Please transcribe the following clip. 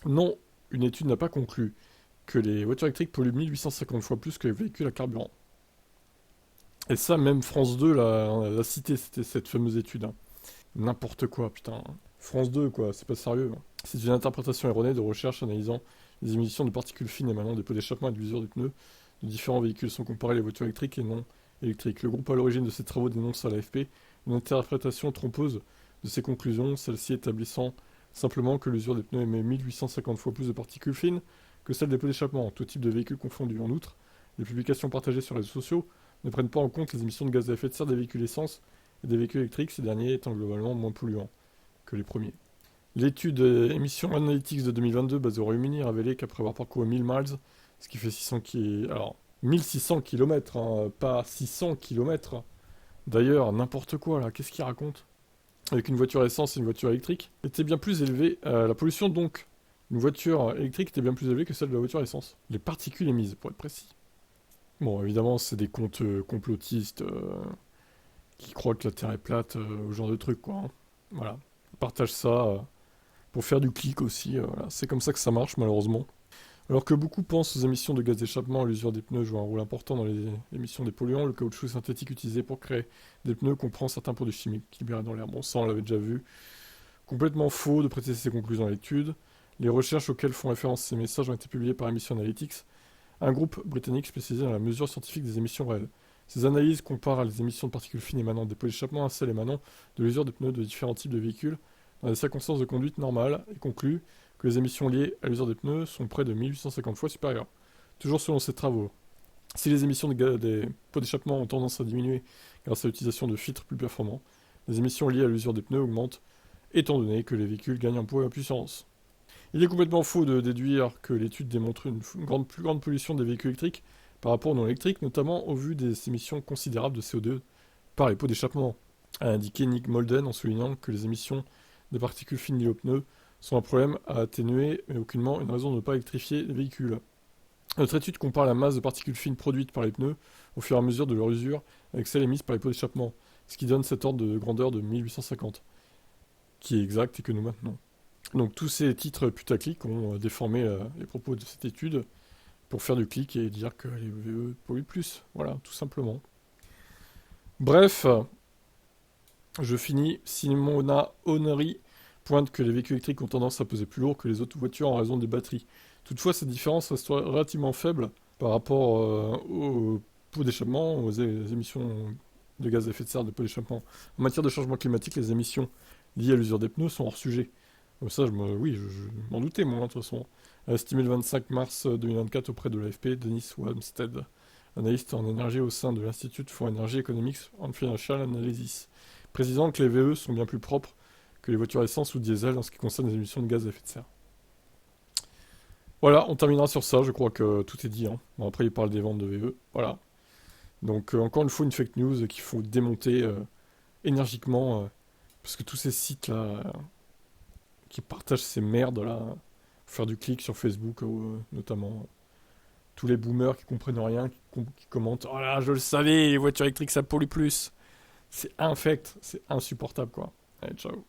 Non, une étude n'a pas conclu que les voitures électriques polluent 1850 fois plus que les véhicules à carburant. Et ça, même France 2 l'a cité, c'était cette fameuse étude, hein. N'importe quoi, putain. France 2, quoi, c'est pas sérieux, hein. C'est une interprétation erronée de recherche analysant les émissions de particules fines émanant des pots d'échappement et de l'usure des pneus de différents véhicules sont comparés les voitures électriques et non électriques. Le groupe à l'origine de ces travaux dénonce à l'AFP une interprétation trompeuse de ces conclusions, celle-ci établissant simplement que l'usure des pneus émet 1850 fois plus de particules fines que celle des pots d'échappement, tout type de véhicules confondus. En outre, les publications partagées sur les réseaux sociaux ne prennent pas en compte les émissions de gaz à effet de serre des véhicules essence et des véhicules électriques, ces derniers étant globalement moins polluants que les premiers. L'étude Emission Analytics de 2022 basée au Royaume-Uni a révélé qu'après avoir parcouru 1000 miles, ce qui fait 600 km, alors 1600 km, hein, pas 600 km. D'ailleurs, n'importe quoi là, qu'est-ce qu'il raconte? Avec une voiture essence et une voiture électrique, était bien plus élevée, la pollution donc. Une voiture électrique était bien plus élevée que celle de la voiture essence. Les particules émises, pour être précis. Bon, évidemment, c'est des comptes complotistes qui croient que la Terre est plate, ce genre de trucs, quoi, hein. Voilà. Ils partagent ça pour faire du clic aussi. Voilà. C'est comme ça que ça marche, malheureusement. Alors que beaucoup pensent aux émissions de gaz d'échappement et l'usure des pneus joue un rôle important dans les émissions des polluants, le caoutchouc synthétique utilisé pour créer des pneus comprend certains produits chimiques libérés dans l'air. Bon, ça, on l'avait déjà vu. Complètement faux de préciser ces conclusions à l'étude. Les recherches auxquelles font référence ces messages ont été publiées par Emission Analytics, un groupe britannique spécialisé dans la mesure scientifique des émissions réelles. Ces analyses comparent les émissions de particules fines émanant des pots d'échappement à celles émanant de l'usure des pneus de différents types de véhicules dans des circonstances de conduite normales et concluent que les émissions liées à l'usure des pneus sont près de 1850 fois supérieures. Toujours selon ces travaux, si les émissions des pots d'échappement ont tendance à diminuer grâce à l'utilisation de filtres plus performants, les émissions liées à l'usure des pneus augmentent, étant donné que les véhicules gagnent en poids et en puissance. Il est complètement faux de déduire que l'étude démontre une plus grande pollution des véhicules électriques par rapport aux non électriques, notamment au vu des émissions considérables de CO2 par les pots d'échappement, a indiqué Nick Molden en soulignant que les émissions des particules fines liées aux pneus sont un problème à atténuer, mais aucunement une raison de ne pas électrifier les véhicules. Notre étude compare la masse de particules fines produites par les pneus au fur et à mesure de leur usure avec celle émise par les pots d'échappement, ce qui donne cet ordre de grandeur de 1850, qui est exact et que nous maintenons. Donc tous ces titres putaclic ont déformé les propos de cette étude pour faire du clic et dire que les VE polluent plus. Voilà, tout simplement. Bref, je finis. Simona Honnery pointe que les véhicules électriques ont tendance à peser plus lourd que les autres voitures en raison des batteries. Toutefois, cette différence reste relativement faible par rapport aux pots d'échappement, aux émissions de gaz à effet de serre de pots d'échappement. En matière de changement climatique, les émissions liées à l'usure des pneus sont hors sujet. Ça, oui, je m'en doutais, moi, de toute façon. A estimé le 25 mars 2024 auprès de l'AFP, Denis Walmstead, analyste en énergie au sein de l'Institute for Energy Economics and Financial Analysis, précisant que les VE sont bien plus propres que les voitures essence ou diesel en ce qui concerne les émissions de gaz à effet de serre. Voilà, on terminera sur ça, je crois que tout est dit, hein. Bon, après, il parle des ventes de VE, voilà. Donc, encore une fois, une fake news qu'il faut démonter énergiquement, parce que tous ces sites-là qui partagent ces merdes-là, pour faire du clic sur Facebook, notamment. Tous les boomers qui comprennent rien, qui commentent « Oh là, je le savais, les voitures électriques, ça pollue plus !» C'est infect, c'est insupportable, quoi. Allez, ciao.